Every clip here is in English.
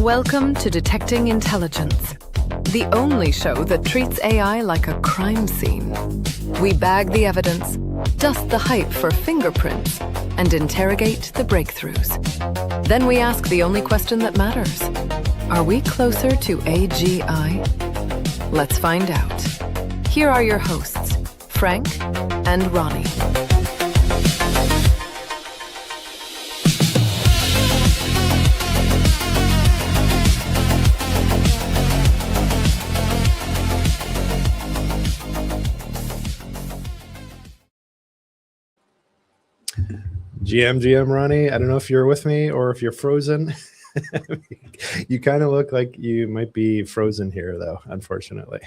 Welcome to Detecting Intelligence, the only show that treats AI like a crime scene. We bag the evidence, dust the hype for fingerprints, and interrogate the breakthroughs. Then we ask the only question that matters. Are we closer to AGI? Let's find out. Here are your hosts, Frank and Ronnie. GM Ronnie, I don't know if you're with me or if you're frozen. You kind of look like you might be frozen here, though, unfortunately.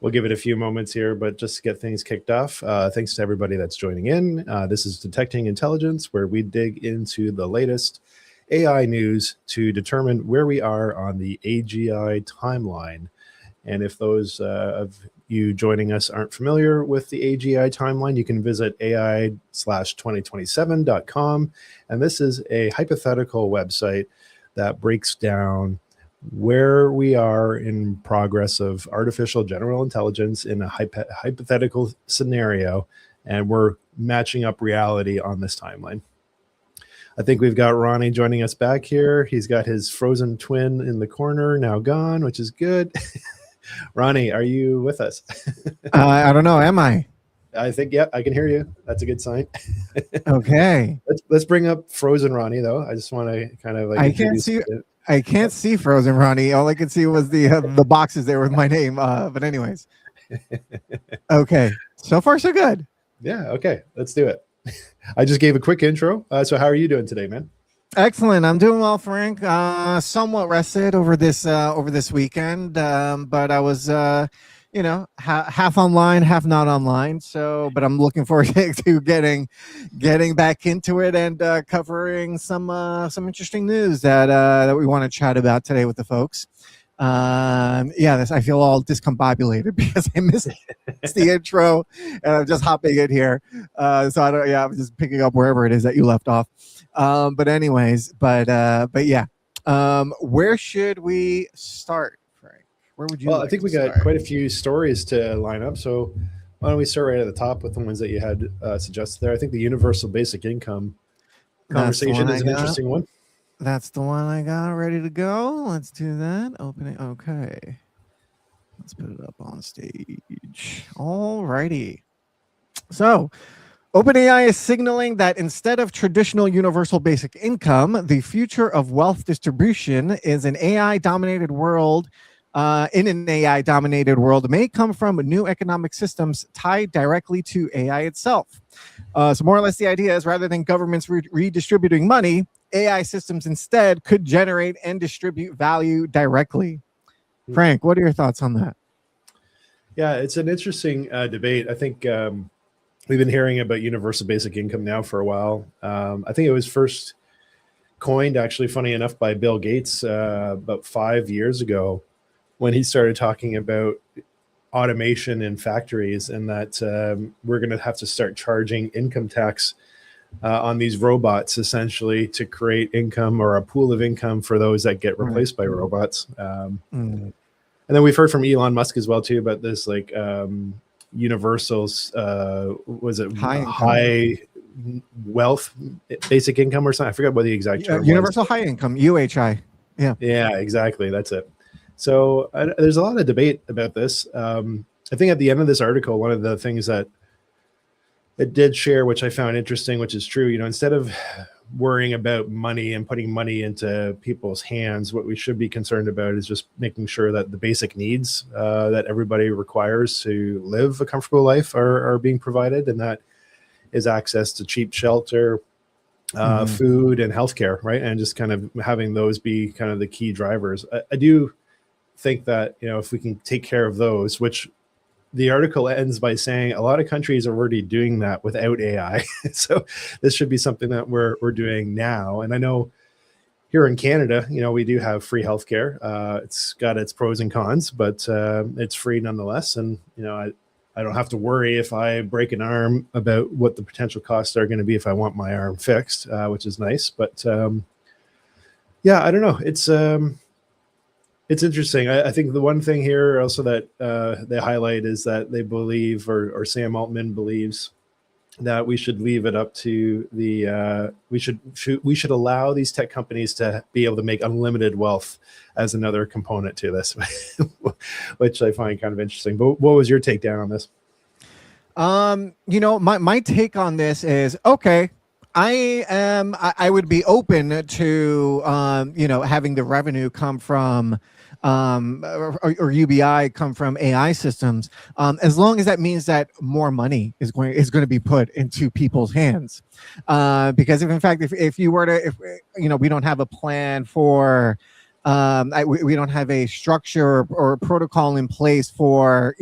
We'll give it a few moments here, but just to get things kicked off, thanks to everybody that's joining in. This is Detecting Intelligence, where we dig into the latest AI news to determine where we are on the AGI timeline. And if those of you joining us aren't familiar with the AGI timeline, you can visit ai/2027.com. And this is a hypothetical website that breaks down where we are in progress of artificial general intelligence in a hypothetical scenario. And we're matching up reality on this timeline. I think we've got Ronnie joining us back here. He's got his frozen twin in the corner, now gone, which is good. Ronnie, are you with us? I don't know. Am I? I think, yeah, I can hear you. That's a good sign. Okay. Let's bring up frozen Ronnie, though. I just want to kind of like I can't see frozen Ronnie. All I could see was the boxes there with my name. But anyways. Okay. So far, so good. Yeah. Okay. Let's do it. I just gave a quick intro. So how are you doing today, man? Excellent. I'm doing well, Frank. Somewhat rested over this weekend, but I was, half online, half not online. So, but I'm looking forward to getting back into it and covering some interesting news that we want to chat about today with the folks. I feel all discombobulated because I missed the intro and I'm just hopping in here. I'm just picking up wherever it is that you left off. But where should we start, Frank? Where would you? Well, I think we got quite a few stories to line up. So why don't we start right at the top with the ones that you had suggested there? I think the universal basic income conversation is an interesting one. That's the one I got ready to go. Let's do that. Opening. Okay. Let's put it up on stage. All righty. So, OpenAI is signaling that instead of traditional universal basic income, the future of wealth distribution is an AI-dominated world. In an AI-dominated world, may come from new economic systems tied directly to AI itself. So more or less, the idea is rather than governments redistributing money, AI systems instead could generate and distribute value directly. Frank, what are your thoughts on that? Yeah, it's an interesting debate. I think we've been hearing about universal basic income now for a while. I think it was first coined, actually, funny enough, by Bill Gates about 5 years ago when he started talking about automation in factories and that we're going to have to start charging income tax on these robots, essentially, to create income or a pool of income for those that get replaced by robots. And then we've heard from Elon Musk as well, too, about this like universals, was it high wealth basic income or something? I forgot what the exact term universal high income, UHI. Yeah, exactly. That's it. So there's a lot of debate about this. I think at the end of this article, one of the things that it did share, which I found interesting, which is true, instead of worrying about money and putting money into people's hands, what we should be concerned about is just making sure that the basic needs that everybody requires to live a comfortable life are being provided. And that is access to cheap shelter, food, and healthcare, right? And just kind of having those be kind of the key drivers. I do think that, if we can take care of those, which the article ends by saying a lot of countries are already doing that without AI. So this should be something that we're doing now. And I know here in Canada, we do have free healthcare. It's got its pros and cons, but it's free nonetheless. And, I don't have to worry if I break an arm about what the potential costs are going to be if I want my arm fixed, which is nice. But Yeah, I don't know. It's interesting. I think the one thing here also that they highlight is that they believe, or Sam Altman believes, that we should leave it up to the we should allow these tech companies to be able to make unlimited wealth as another component to this, which I find kind of interesting. But what was your takedown on this? My take on this is okay. I would be open to having the revenue come from or UBI come from AI systems, as long as that means that more money is going to be put into people's hands. Because if in fact if you were to if we don't have a plan for we don't have a structure or protocol in place for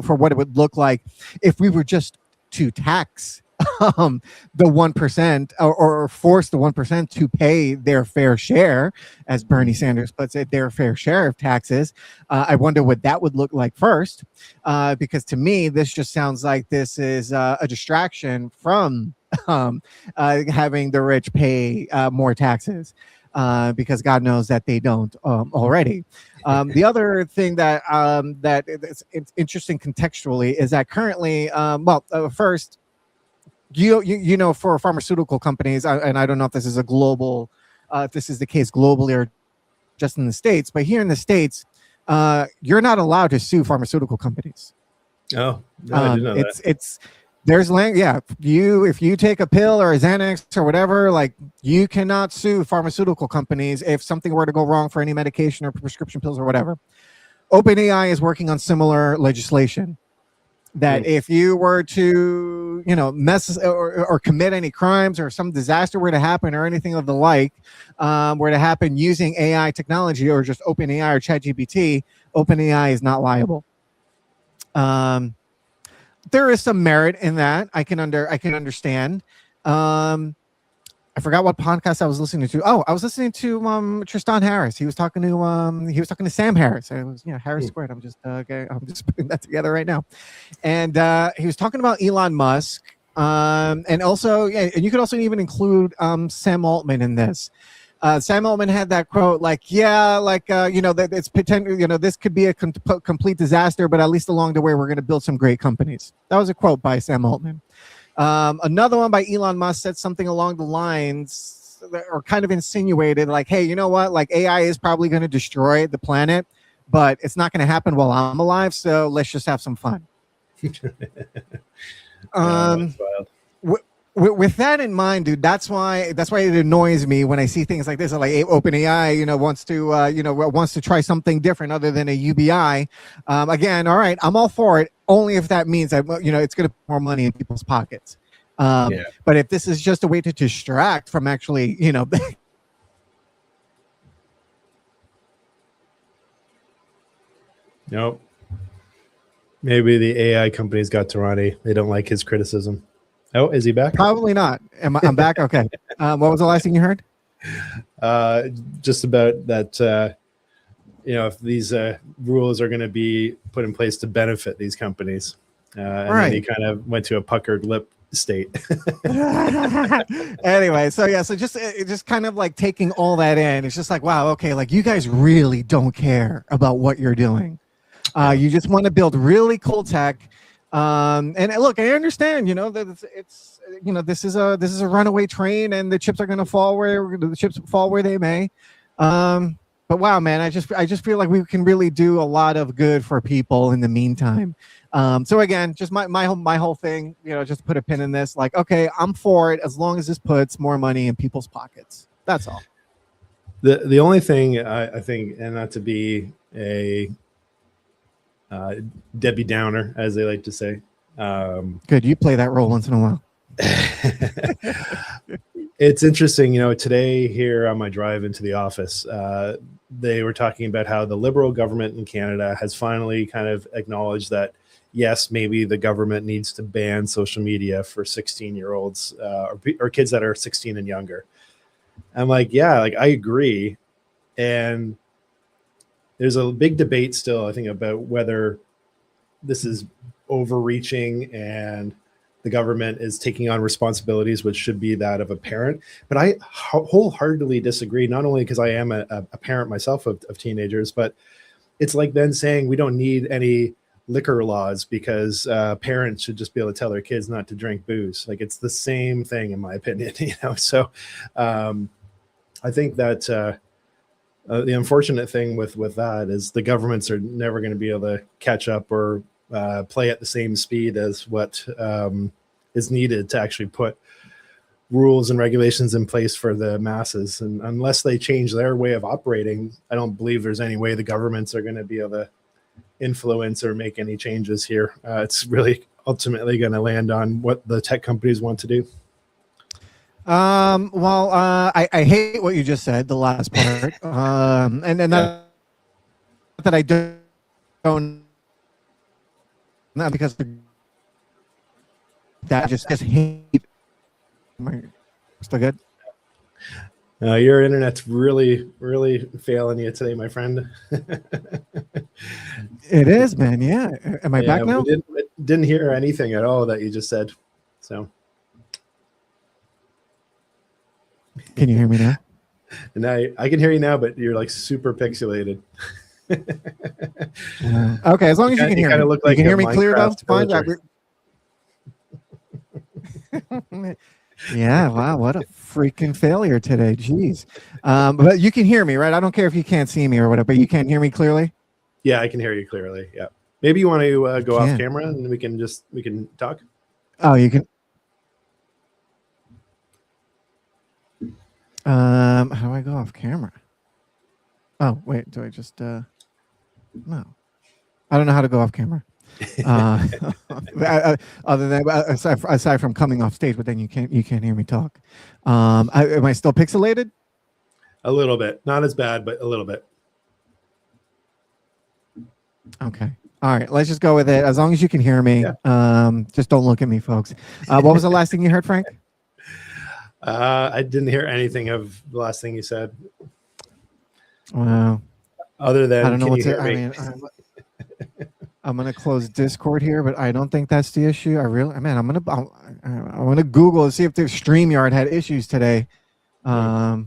for what it would look like if we were just to tax the 1% or force the 1% to pay their fair share, as Bernie Sanders puts it, their fair share of taxes. I wonder what that would look like first, because to me, this just sounds like this is a distraction from having the rich pay more taxes. Because God knows that they don't already. The other thing that it's interesting contextually is that currently, first, for pharmaceutical companies, and I don't know if this is a global, if this is the case globally or just in the States, but here in the States, you're not allowed to sue pharmaceutical companies. Oh, no, I didn't know that. It's there's if you take a pill or a Xanax or whatever, like you cannot sue pharmaceutical companies if something were to go wrong for any medication or prescription pills or whatever. OpenAI is working on similar legislation that if you were to mess or commit any crimes or some disaster were to happen or anything of the like were to happen using AI technology or just OpenAI or ChatGPT, OpenAI is not liable. There is some merit in that. I can understand. I forgot what podcast I was listening to. Oh, I was listening to Tristan Harris. He was talking to Sam Harris. It was Harris Squared. I'm just putting that together right now. And he was talking about Elon Musk. And also, and you could also even include Sam Altman in this. Sam Altman had that quote, that it's potential, this could be a complete disaster, but at least along the way, we're going to build some great companies. That was a quote by Sam Altman. Another one by Elon Musk said something along the lines, or kind of insinuated, like, hey, you know what? Like AI is probably going to destroy the planet, but it's not going to happen while I'm alive. So let's just have some fun. That's wild. With that in mind, dude, that's why it annoys me when I see things like this. Like OpenAI, wants to try something different other than a UBI. Again, all right, I'm all for it, only if that means that it's going to put more money in people's pockets. But if this is just a way to distract from actually, Nope. Maybe the AI companies got to Ronnie. They don't like his criticism. Oh, is he back? Probably not. I'm back. Okay. What was the last thing you heard? Just about that. If these rules are going to be put in place to benefit these companies, and then he kind of went to a puckered lip state. Anyway, so just kind of like taking all that in. It's just like, wow, okay, like you guys really don't care about what you're doing. You just want to build really cool tech. And look, I understand, that it's this is a runaway train, and the chips are going to fall where they may. But wow, man, I just feel like we can really do a lot of good for people in the meantime. So again, just my whole thing, just put a pin in this. Like, okay, I'm for it as long as this puts more money in people's pockets. That's all. The only thing I think, and not to be a Debbie Downer, as they like to say. Good, you play that role once in a while. It's interesting, today here on my drive into the office, they were talking about how the Liberal government in Canada has finally kind of acknowledged that, yes, maybe the government needs to ban social media for 16-year-olds or kids that are 16 and younger. I'm like, yeah, like I agree. And there's a big debate still, I think, about whether this is overreaching and the government is taking on responsibilities which should be that of a parent. But I wholeheartedly disagree, not only because I am a parent myself of teenagers, but it's like then saying we don't need any liquor laws because parents should just be able to tell their kids not to drink booze. Like, it's the same thing, in my opinion. So I think that the unfortunate thing with that is the governments are never going to be able to catch up or play at the same speed as what is needed to actually put rules and regulations in place for the masses. And unless they change their way of operating, I don't believe there's any way the governments are going to be able to influence or make any changes here. It's really ultimately going to land on what the tech companies want to do. I hate what you just said, the last part. And then that I don't, not because that just hate. Still good? Your internet's really, really failing you today, my friend. It is, man. Yeah. Am I back now? Didn't hear anything at all that you just said. So. Can you hear me now? And I can hear you now, but you're like super pixelated. Okay, as long as you can hear me. Look like you can hear me clear though? It's fine. Yeah, wow, what a freaking failure today. Jeez. But you can hear me, right? I don't care if you can't see me or whatever, but you can hear me clearly? Yeah, I can hear you clearly. Yeah. Maybe you want to go off camera and we can talk. Oh, you can. How do I go off camera? Oh, wait, do I just no. I don't know how to go off camera. Other than aside from coming off stage, but then you can't hear me talk. Am I still pixelated? A little bit, not as bad, but a little bit. Okay. All right. Let's just go with it. As long as you can hear me. Yeah. Just don't look at me, folks. What was the last thing you heard, Frank? I didn't hear anything of the last thing you said. Wow. Other than, I don't know what's it. I mean, I'm gonna close Discord here, but I don't think that's the issue. I'm gonna Google and see if their StreamYard had issues today. How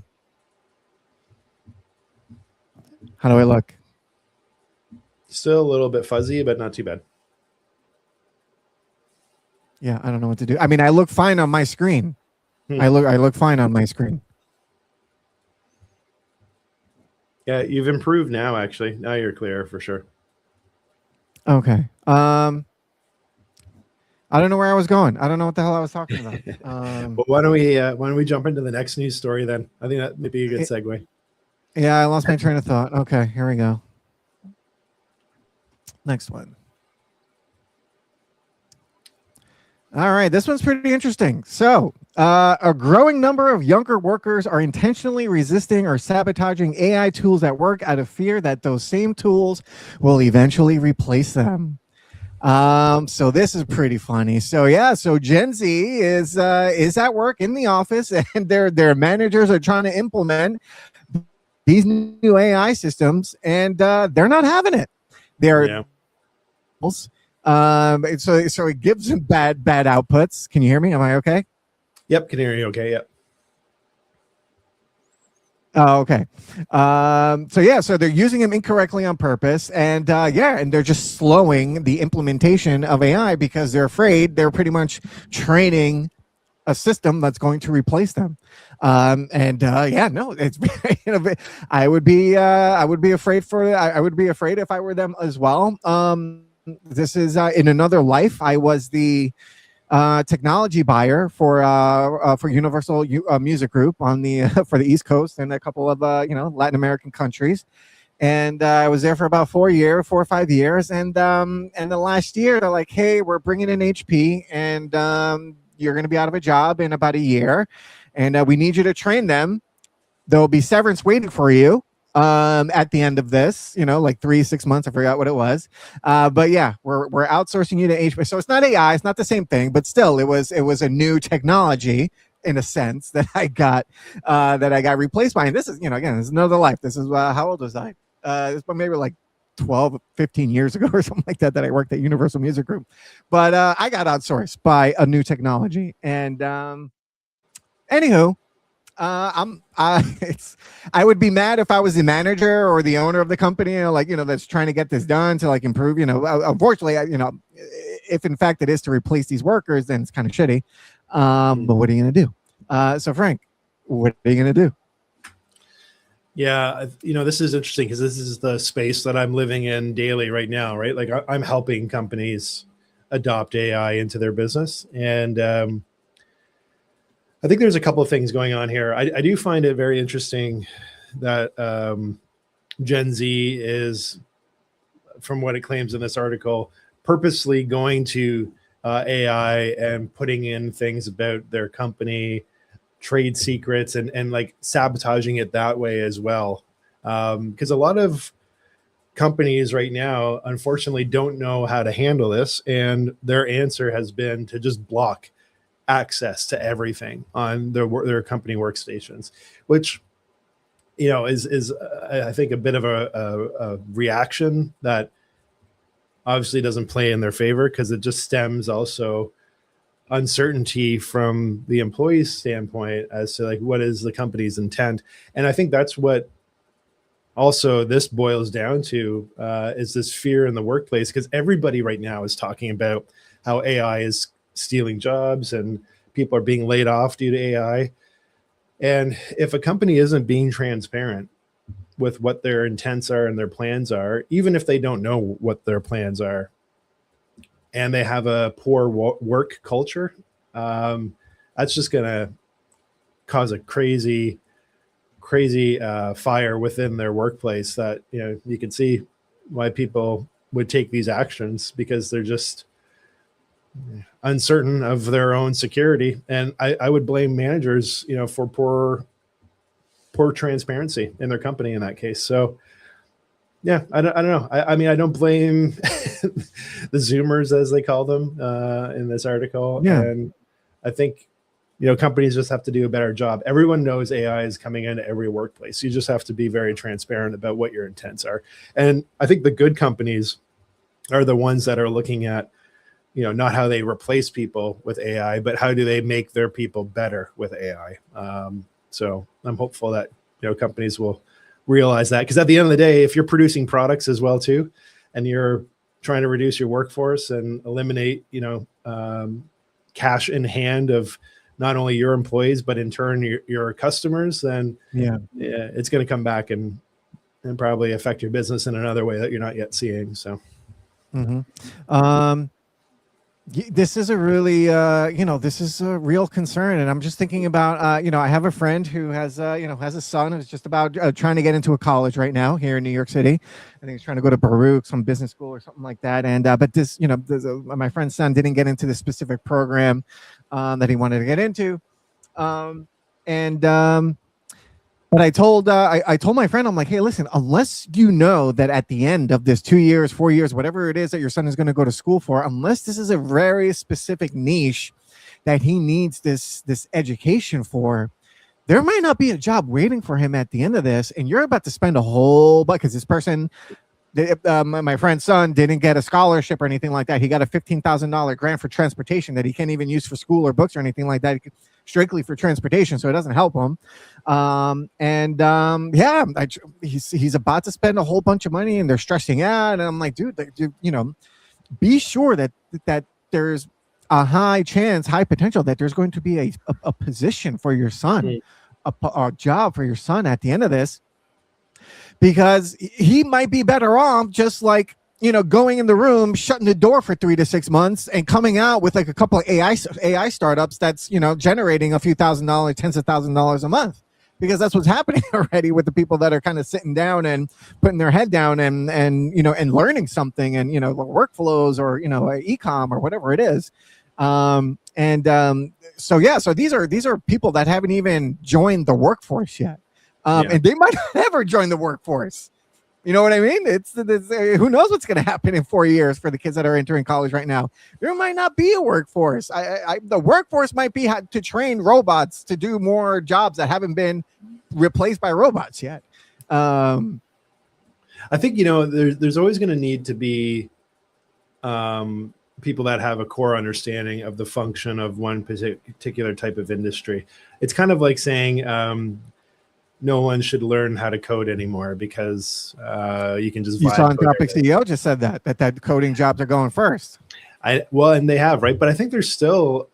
do I look? Still a little bit fuzzy, but not too bad. Yeah, I don't know what to do. I mean, I look fine on my screen. I look fine on my screen. Yeah, you've improved now. Actually, now you're clear for sure. Okay. I don't know where I was going. I don't know what the hell I was talking about. Well, why don't we jump into the next news story then? I think that may be a good segue. Yeah, I lost my train of thought. Okay, here we go. Next one. All right, this one's pretty interesting. So, a growing number of younger workers are intentionally resisting or sabotaging AI tools at work out of fear that those same tools will eventually replace them. So this is pretty funny. So Gen Z is at work in the office, and their managers are trying to implement these new AI systems, and they're not having it. So it gives them bad outputs. Can you hear me? Am I okay? Yep, can hear you okay. Yep. Oh, okay. So they're using them incorrectly on purpose, and they're just slowing the implementation of AI because they're afraid they're pretty much training a system that's going to replace them. It's I would be afraid if I were them as well. This is in another life. I was the technology buyer for Universal Music Group on the for the East Coast and a couple of Latin American countries, and I was there for about 4 or 5 years. And the last year they're like, hey, we're bringing in HP, and you're going to be out of a job in about a year, and we need you to train them. There'll be severance waiting for you at the end of this, like 3-6 months. I forgot what it was. But yeah, we're outsourcing you to HP. So it's not AI, it's not the same thing, but still it was a new technology in a sense that I got replaced by. And this is, again, this is another life. This is how old was I? This was maybe like 12, 15 years ago or something like that I worked at Universal Music Group. But I got outsourced by a new technology. And anywho, I would be mad if I was the manager or the owner of the company, that's trying to get this done to like improve, unfortunately, if in fact it is to replace these workers, then it's kind of shitty. But what are you going to do? So Frank, what are you going to do? Yeah, this is interesting because this is the space that I'm living in daily right now, right? Like I'm helping companies adopt AI into their business. And I think there's a couple of things going on here. I do find it very interesting that Gen Z is, from what it claims in this article, purposely going to AI and putting in things about their company, trade secrets, and like sabotaging it that way as well. Because a lot of companies right now, unfortunately, don't know how to handle this. And their answer has been to just block access to everything on their company workstations, which, is I think a bit of a reaction that obviously doesn't play in their favor, because it just stems also uncertainty from the employee's standpoint as to like what is the company's intent. And I think that's what also this boils down to, is this fear in the workplace, because everybody right now is talking about how AI is stealing jobs and people are being laid off due to AI. And if a company isn't being transparent with what their intents are and their plans are, even if they don't know what their plans are, and they have a poor work culture, that's just going to cause a crazy fire within their workplace that, you can see why people would take these actions, because they're just uncertain of their own security. And I would blame managers, for poor transparency in their company in that case. So yeah, I don't know. I mean, I don't blame the Zoomers, as they call them in this article. Yeah. And I think, companies just have to do a better job. Everyone knows AI is coming into every workplace. You just have to be very transparent about what your intents are. And I think the good companies are the ones that are looking at, not how they replace people with AI, but how do they make their people better with AI. So I'm hopeful that, companies will realize that, because at the end of the day, if you're producing products as well too, and you're trying to reduce your workforce and eliminate, cash in hand of not only your employees, but in turn your customers, then yeah, it's going to come back and probably affect your business in another way that you're not yet seeing. So, this is a really, this is a real concern. And I'm just thinking about, I have a friend who has a son who's just about trying to get into a college right now here in New York City. I think he's trying to go to Baruch, some business school or something like that. And, but this, my friend's son didn't get into the specific program that he wanted to get into. But I told my friend, I'm like, hey, listen, unless you know that at the end of this 2 years, 4 years, whatever it is that your son is going to go to school for, unless this is a very specific niche that he needs this education for, there might not be a job waiting for him at the end of this. And you're about to spend a whole bunch, because this person, my friend's son didn't get a scholarship or anything like that. He got a $15,000 grant for transportation that he can't even use for school or books or anything like that. Strictly for transportation, so it doesn't help him. He's about to spend a whole bunch of money, and they're stressing out. And I'm like, dude, be sure that there's a high potential that there's going to be a position for your son, a job for your son at the end of this, because he might be better off just like, going in the room, shutting the door for 3 to 6 months and coming out with like a couple of AI startups that's, generating a few $1,000s, tens of $1,000s a month, because that's what's happening already with the people that are kind of sitting down and putting their head down and learning something and, workflows or, e-com or whatever it is. So these are people that haven't even joined the workforce yet. And they might not ever join the workforce. You know what I mean? It's who knows what's going to happen in 4 years for the kids that are entering college right now. There might not be a workforce. The workforce might be to train robots to do more jobs that haven't been replaced by robots yet. I think, there's always going to need to be people that have a core understanding of the function of one particular type of industry. It's kind of like saying no one should learn how to code anymore because you can just. You saw Anthropic CEO just said that coding jobs are going first. And they have, right? But I think there's still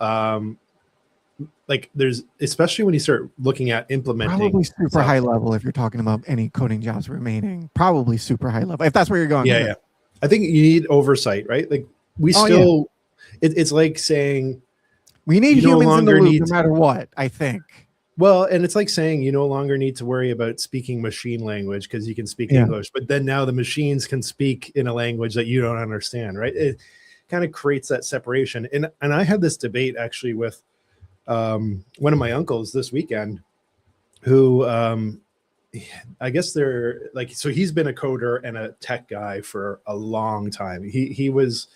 there's, especially when you start looking at implementing, probably super high level. If you're talking about any coding jobs remaining, probably super high level. If that's where you're going. Yeah. I think you need oversight, right? Like it's like saying we need humans in the loop no matter what, I think. Well, and it's like saying you no longer need to worry about speaking machine language because you can speak English, but then now the machines can speak in a language that you don't understand, right? It kind of creates that separation. And I had this debate actually with one of my uncles this weekend who I guess they're like, so he's been a coder and a tech guy for a long time. He was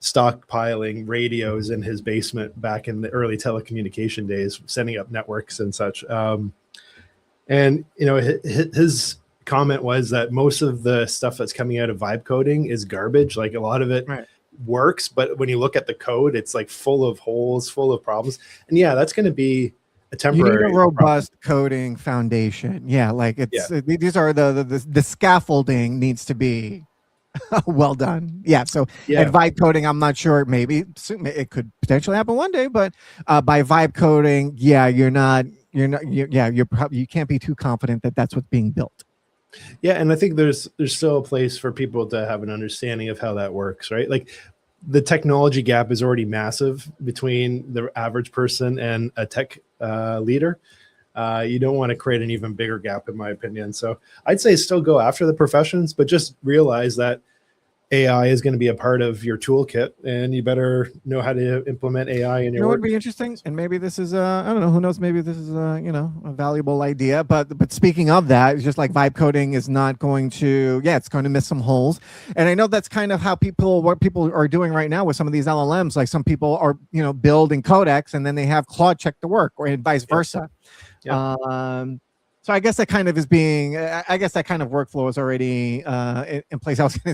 stockpiling radios in his basement back in the early telecommunication days, setting up networks and such. And his comment was that most of the stuff that's coming out of vibe coding is garbage. Like a lot of it works, but when you look at the code, it's like full of holes, full of problems. And that's going to be a temporary. You need a robust coding foundation. Yeah, like these are the scaffolding needs to be well done. Yeah. So at vibe coding, I'm not sure. Maybe it could potentially happen one day, but by vibe coding, you can't be too confident that that's what's being built. Yeah, and I think there's still a place for people to have an understanding of how that works, right? Like the technology gap is already massive between the average person and a tech leader. You don't want to create an even bigger gap, in my opinion. So I'd say still go after the professions, but just realize that AI is going to be a part of your toolkit, and you better know how to implement AI in your work. Would be interesting, and maybe this is I don't know, who knows, maybe this is a valuable idea. But speaking of that, it's just like vibe coding is not going to, it's going to miss some holes. And I know that's kind of how what people are doing right now with some of these LLMs. Like some people are building codecs and then they have Claude check the work, or vice versa. So I guess that kind of that kind of workflow is already in place. I was going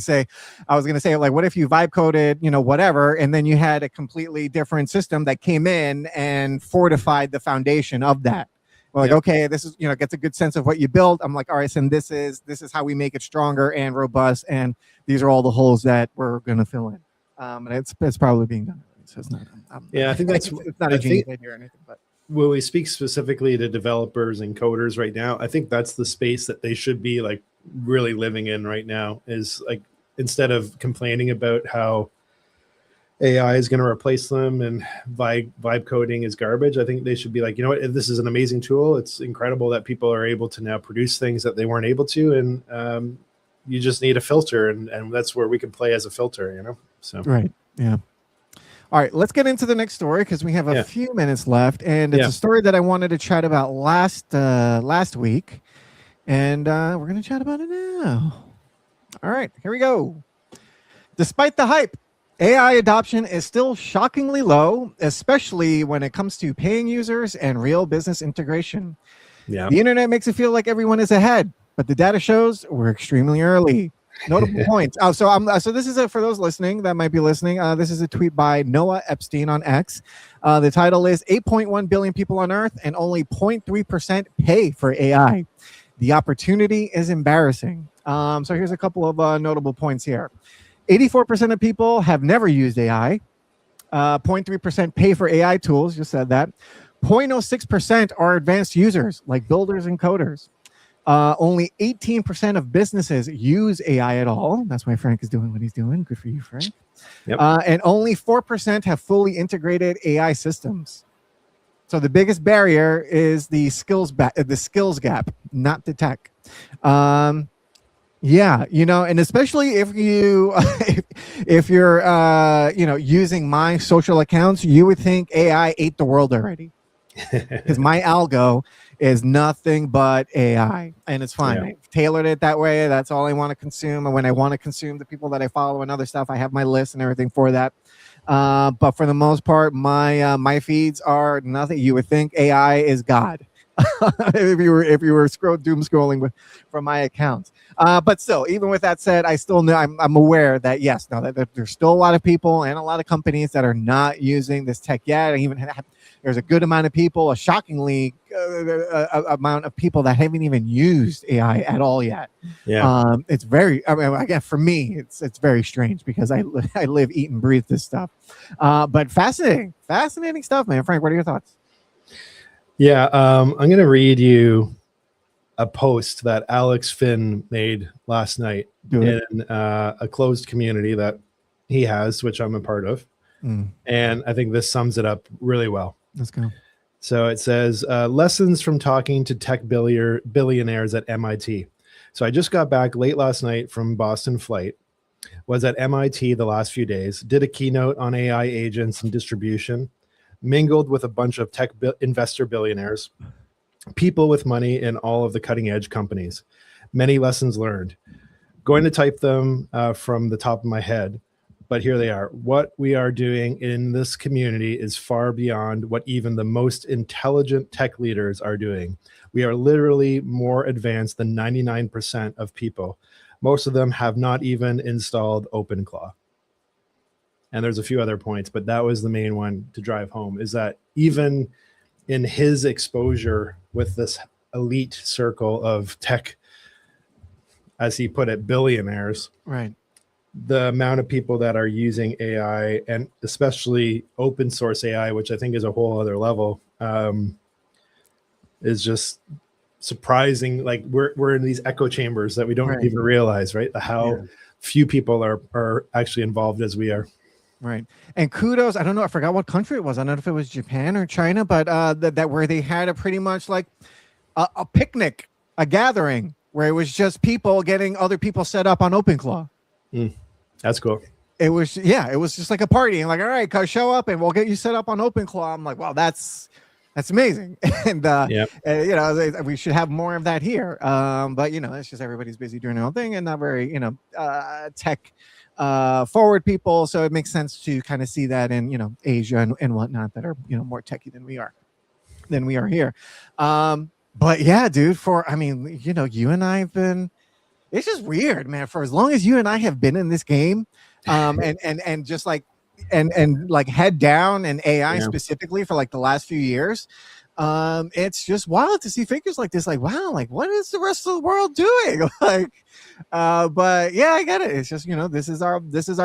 to say, like, what if you vibe coded, whatever, and then you had a completely different system that came in and fortified the foundation of that. We're like, okay, this is, gets a good sense of what you built. I'm like, all right, so this is how we make it stronger and robust, and these are all the holes that we're going to fill in. And it's probably being done. So it's not. I think it's not a genius idea or anything, but. When we speak specifically to developers and coders right now, I think that's the space that they should be like really living in right now, is like, instead of complaining about how AI is going to replace them and vibe coding is garbage, I think they should be like, what, this is an amazing tool. It's incredible that people are able to now produce things that they weren't able to. And you just need a filter, and that's where we can play as a filter, so. Right. Yeah. All right, let's get into the next story because we have a few minutes left, and it's a story that I wanted to chat about last week, and we're going to chat about it now. All right, here we go. Despite the hype, AI adoption is still shockingly low, especially when it comes to paying users and real business integration. Yeah. The internet makes it feel like everyone is ahead, but the data shows we're extremely early. Notable points. So this is for those listening that might be listening. This is a tweet by Noah Epstein on X. The title is 8.1 billion people on Earth and only 0.3% pay for AI. The opportunity is embarrassing. So here's a couple of notable points here. 84% of people have never used AI. 0.3% pay for AI tools. Just said that. 0.06% are advanced users like builders and coders. Only 18% of businesses use AI at all. That's why Frank is doing what he's doing. Good for you, Frank. Yep. And only 4% have fully integrated AI systems. So the biggest barrier is the skills gap, not the tech. And especially if you're using my social accounts, you would think AI ate the world already. Because my algo is nothing but AI, and it's fine. I tailored it that way. That's all I want to consume. And when I want to consume the people that I follow and other stuff, I have my list and everything for that. But for the most part, my feeds are nothing. You would think AI is God. if you were doom scrolling from my account. But still, even with that said, I still know I'm aware that yes, no, that there's still a lot of people and a lot of companies that are not using this tech yet. And even there's a good amount of people, a shockingly amount of people that haven't even used AI at all yet. Yeah. It's very, I mean, again, for me, it's very strange because I live, eat, and breathe this stuff. But fascinating stuff, man. Frank, what are your thoughts? Yeah. I'm going to read you a post that Alex Finn made last night in a closed community that he has, which I'm a part of. And I think this sums it up really well. Let's go. So it says, lessons from talking to tech billionaires at MIT. So I just got back late last night from Boston flight, was at MIT the last few days, did a keynote on AI agents and distribution, mingled with a bunch of tech investor billionaires, people with money in all of the cutting edge companies. Many lessons learned. Going to type them from the top of my head, but here they are. What we are doing in this community is far beyond what even the most intelligent tech leaders are doing. We are literally more advanced than 99% of people. Most of them have not even installed OpenClaw. And there's a few other points, but that was the main one to drive home, is that even in his exposure with this elite circle of tech, as he put it, billionaires, right, the amount of people that are using AI, and especially open source AI, which I think is a whole other level, is just surprising. Like we're in these echo chambers that we don't even realize, right? How few people are actually involved as we are. Right. And kudos, I don't know, I forgot what country it was. I don't know if it was Japan or China, but that where they had a pretty much like a picnic, a gathering, where it was just people getting other people set up on OpenClaw. That's cool. It was just like a party, and like, all right, show up and we'll get you set up on OpenClaw. I'm like, wow, that's amazing. And you know, we should have more of that here. But you know, it's just everybody's busy doing their own thing and not very, you know, tech forward people. So it makes sense to kind of see that in, you know, Asia and whatnot that are, you know, more techy than we are here. But yeah, dude, I mean, you know, you and I have been, it's just weird, man. For as long as you and I have been in this game, and just like, and like head down and AI specifically for like the last few years, it's just wild to see figures like this. Like, wow, like what is the rest of the world doing? Like, but yeah, I get it. It's just, you know, this is our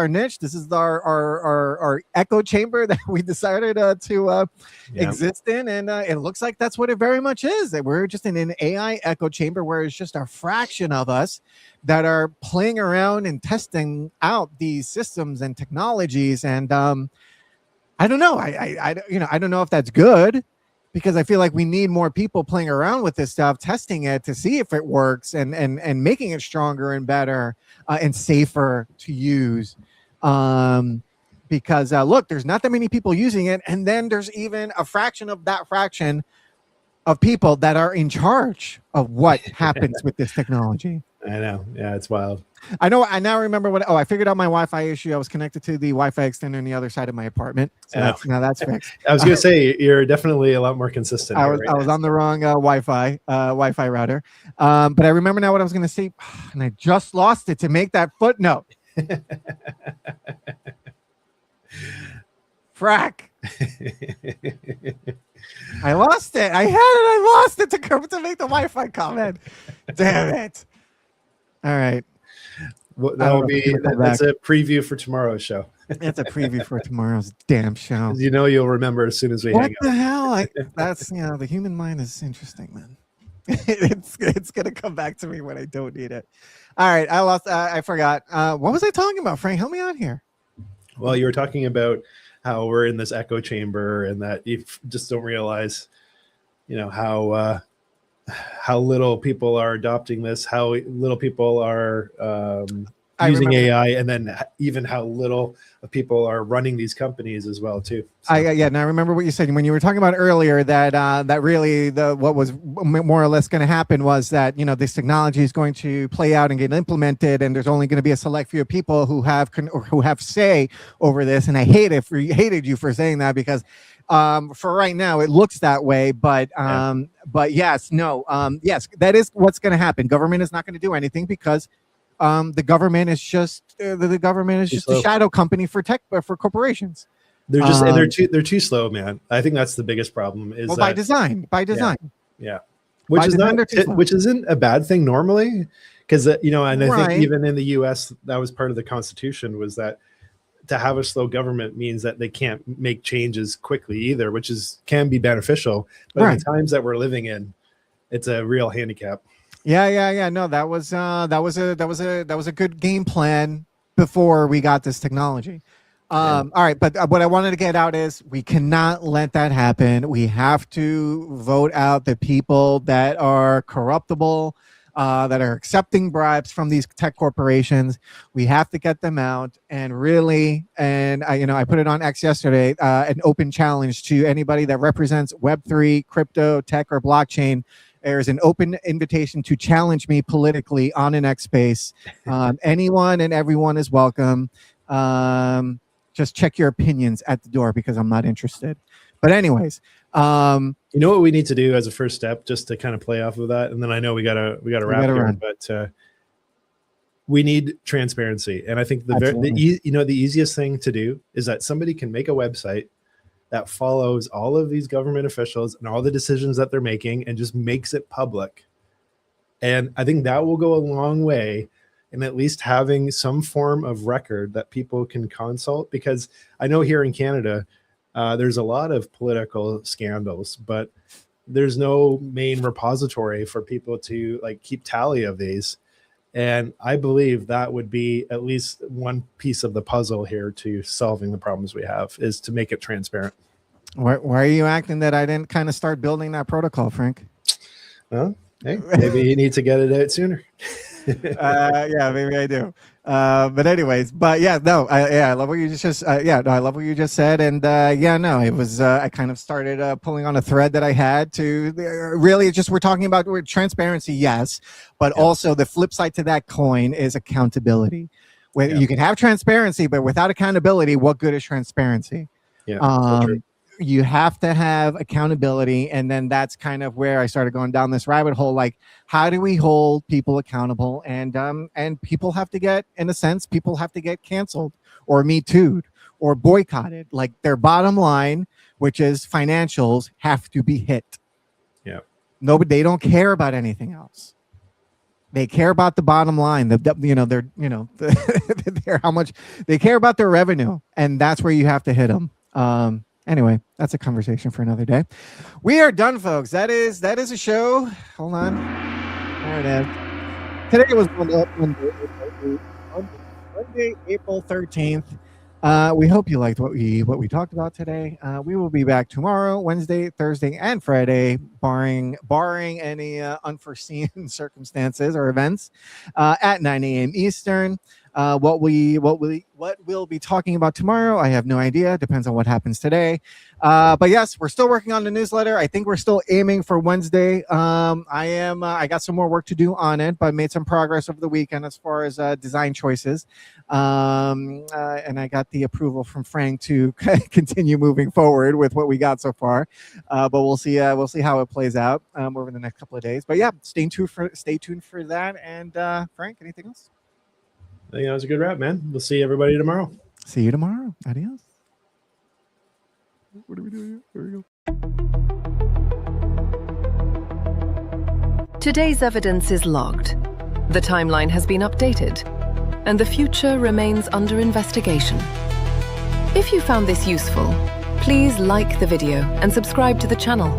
niche. This is our echo chamber that we decided to exist in, and it looks like that's what it very much is. That we're just in an AI echo chamber where it's just a fraction of us that are playing around and testing out these systems and technologies. And I don't know. I don't know if that's good, because I feel like we need more people playing around with this stuff, testing it to see if it works, and making it stronger and better and safer to use. Because look, there's not that many people using it, and then there's even a fraction of that fraction of people that are in charge of what happens with this technology. I know. Yeah, it's wild. I know. I now remember I figured out my Wi-Fi issue. I was connected to the Wi-Fi extender on the other side of my apartment. So that's fixed. I was going to say, you're definitely a lot more consistent. I was on the wrong Wi-Fi router. But I remember now what I was going to say, and I just lost it to make that footnote. Frack. I lost it. I had it. I lost it to make the Wi-Fi comment. Damn it. All right. Well, that's a preview for tomorrow's show. That's a preview for tomorrow's damn show. You know, you'll remember as soon as we hang up. What the hell? That's, you know, the human mind is interesting, man. It's gonna come back to me when I don't need it. All right, I lost. I forgot. What was I talking about, Frank? Help me out here. Well, you were talking about how we're in this echo chamber, and that you just don't realize, you know, how little people are adopting this, how little people are using AI, and then even how little people are running these companies as well too. So. And I remember what you said when you were talking about earlier that that really what was more or less going to happen was that this technology is going to play out and get implemented, and there's only going to be a select few people who have say over this. And I hated you for saying that, because for right now it looks that way, but yes, that is what's going to happen. Government is not going to do anything because the government is just a shadow company for corporations. They're just they're too slow, man. I think that's the biggest problem. Is by design. Yeah. Which isn't a bad thing normally, because I think even in the U.S. that was part of the Constitution, was that to have a slow government means that they can't make changes quickly either, which can be beneficial. But in the times that we're living in, it's a real handicap. Yeah. No, that was a good game plan before we got this technology. All right, but what I wanted to get out is we cannot let that happen. We have to vote out the people that are corruptible, that are accepting bribes from these tech corporations. We have to get them out, and really, and I put it on X yesterday, an open challenge to anybody that represents Web3, crypto, tech, or blockchain. There's an open invitation to challenge me politically on an X space. Anyone and everyone is welcome. Just check your opinions at the door, because I'm not interested. But anyways, you know what we need to do as a first step, just to kind of play off of that, and then I know we gotta wrap here, but we need transparency. And I think the easiest thing to do is that somebody can make a website that follows all of these government officials and all the decisions that they're making and just makes it public. And I think that will go a long way in at least having some form of record that people can consult, because I know here in Canada, there's a lot of political scandals, but there's no main repository for people to keep tally of these. And I believe that would be at least one piece of the puzzle here to solving the problems we have, is to make it transparent. Why are you acting that I didn't kind of start building that protocol, Frank? Well, hey, maybe you need to get it out sooner. Yeah, maybe I do. But anyways, I love what you just I love what you just said. And it was I kind of started pulling on a thread that I had to really we're talking about transparency, yes, but also the flip side to that coin is accountability. You can have transparency, but without accountability, what good is transparency? You have to have accountability, and then that's kind of where I started going down this rabbit hole. How do we hold people accountable? And people have to get, in a sense, canceled or Me Too'd or boycotted. Their bottom line, which is financials, have to be hit. Yeah. They don't care about anything else. They care about the bottom line. How much they care about their revenue, and that's where you have to hit them. Anyway, that's a conversation for another day. We are done, folks. That is a show. Hold on. There it is. Today was Monday, April 13th. We hope you liked what we talked about today. We will be back tomorrow, Wednesday, Thursday, and Friday, barring any unforeseen circumstances or events, at 9 a.m. Eastern. What we'll be talking about tomorrow, I have no idea. Depends on what happens today. But yes, we're still working on the newsletter. I think we're still aiming for Wednesday. I got some more work to do on it, but made some progress over the weekend as far as design choices. And I got the approval from Frank to continue moving forward with what we got so far. But we'll see how it plays out over the next couple of days. But yeah, stay tuned for that. And Frank, anything else? I think that was a good wrap, man. We'll see everybody tomorrow. See you tomorrow. Adios. What are we doing here? There we go. Today's evidence is logged. The timeline has been updated, and the future remains under investigation. If you found this useful, please like the video and subscribe to the channel.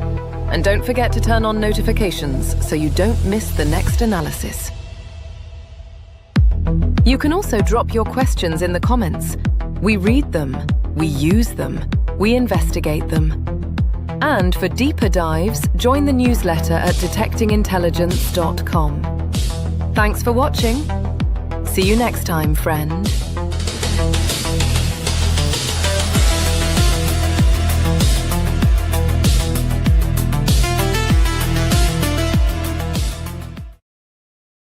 And don't forget to turn on notifications so you don't miss the next analysis. You can also drop your questions in the comments. We read them, we use them, we investigate them. And for deeper dives, join the newsletter at detectingintelligence.com. Thanks for watching. See you next time, friend.